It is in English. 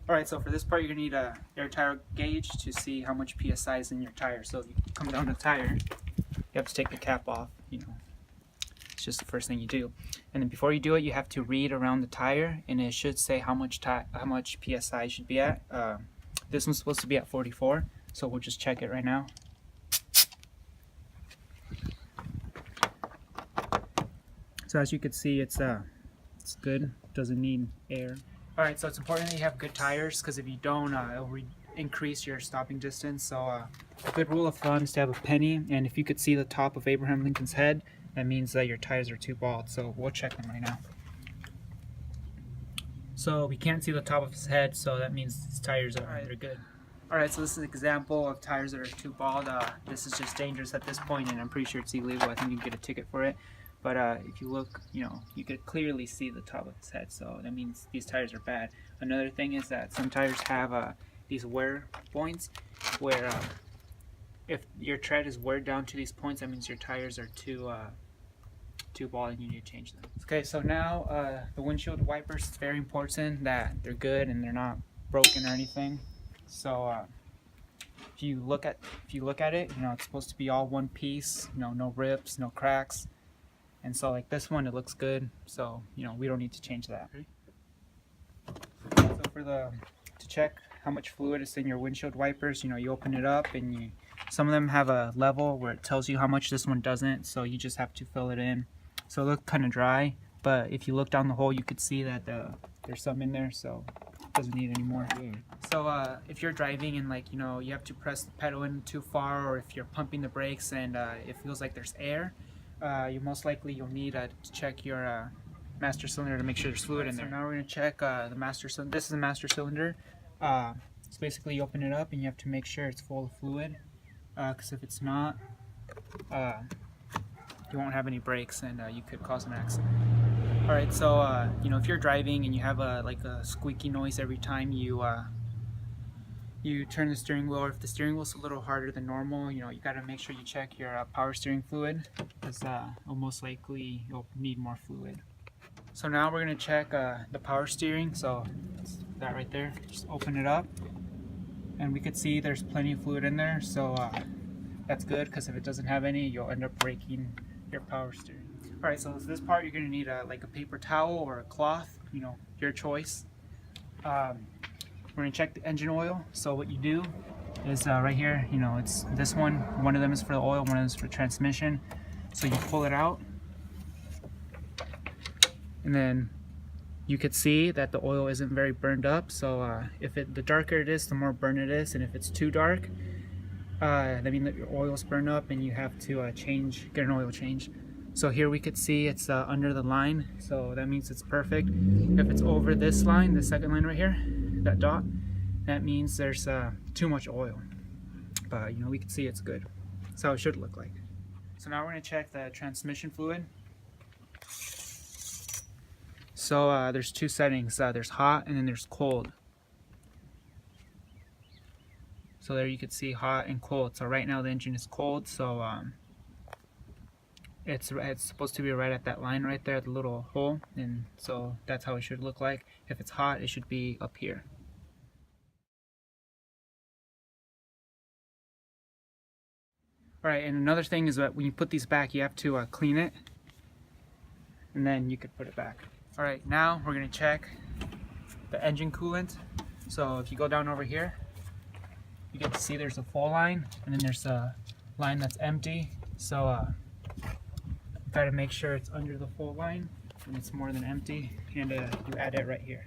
Alright, so for this part you're going to need a air tire gauge to see how much PSI is in your tire. So if you come down the tire, you have to take the cap off, It's just the first thing you do. And then before you do it, you have to read around the tire, and it should say how much PSI should be at. This one's supposed to be at 44, so we'll just check it right now. So as you can see, it's good. Doesn't need air. All right, so it's important that you have good tires, because if you don't, it'll increase your stopping distance. So a good rule of thumb is to have a penny, and if you could see the top of Abraham Lincoln's head, that means that your tires are too bald. So we'll check them right now. So we can't see the top of his head, so that means his tires are they're good. Alright, so this is an example of tires that are too bald. This is just dangerous at this point, and I'm pretty sure it's illegal. I think you can get a ticket for it. But if you look, you could clearly see the top of his head, so that means these tires are bad. Another thing is that some tires have these wear points, where if your tread is wear down to these points, that means your tires are too bald and you need to change them. Okay, so now the windshield wipers, it's very important that they're good and they're not broken or anything. So if you look at it, it's supposed to be all one piece, no rips, no cracks. And so like this one, it looks good, so we don't need to change that. So to check how much fluid is in your windshield wipers, you open it up, and some of them have a level where it tells you how much. This one doesn't, so you just have to fill it in. So it looks kind of dry, but if you look down the hole, you could see that there's some in there, so it doesn't need any more. So if you're driving and you have to press the pedal in too far, or if you're pumping the brakes and it feels like there's air, you'll need to check your master cylinder to make sure there's fluid in there. So now we're going to check the master cylinder. This is the master cylinder. It's basically, you open it up and you have to make sure it's full of fluid, because if it's not, you won't have any brakes, and you could cause an accident. Alright, so if you're driving and you have a squeaky noise every time you turn the steering wheel, or if the steering wheel's a little harder than normal, you got to make sure you check your power steering fluid, because most likely you'll need more fluid. So now we're going to check the power steering. So it's that right there. Just open it up, and we could see there's plenty of fluid in there. So that's good, because if it doesn't have any, you'll end up breaking your power steering. Alright, so this part you're going to need a paper towel or a cloth, your choice. We're going to check the engine oil. So what you do is right here, it's this one. One of them is for the oil, one of them is for transmission. So you pull it out, and then you could see that the oil isn't very burned up. So the darker it is, the more burn it is, and if it's too dark, that means that your oil's burned up and you have to get an oil change. So here we could see it's under the line, so that means it's perfect. If it's over this line, the second line right here, that dot, that means there's too much oil. But we can see it's good. That's how it should look like. So now we're going to check the transmission fluid. So there's two settings. There's hot and then there's cold. So there you can see hot and cold. So right now the engine is cold, so it's supposed to be right at that line right there, the little hole, and so that's how it should look like. If it's hot, it should be up here. Alright, and another thing is that when you put these back, you have to clean it, and then you could put it back. Alright, now we're going to check the engine coolant. So if you go down over here, you get to see there's a full line, and then there's a line that's empty. So got to make sure it's under the full line and it's more than empty, and you add it right here.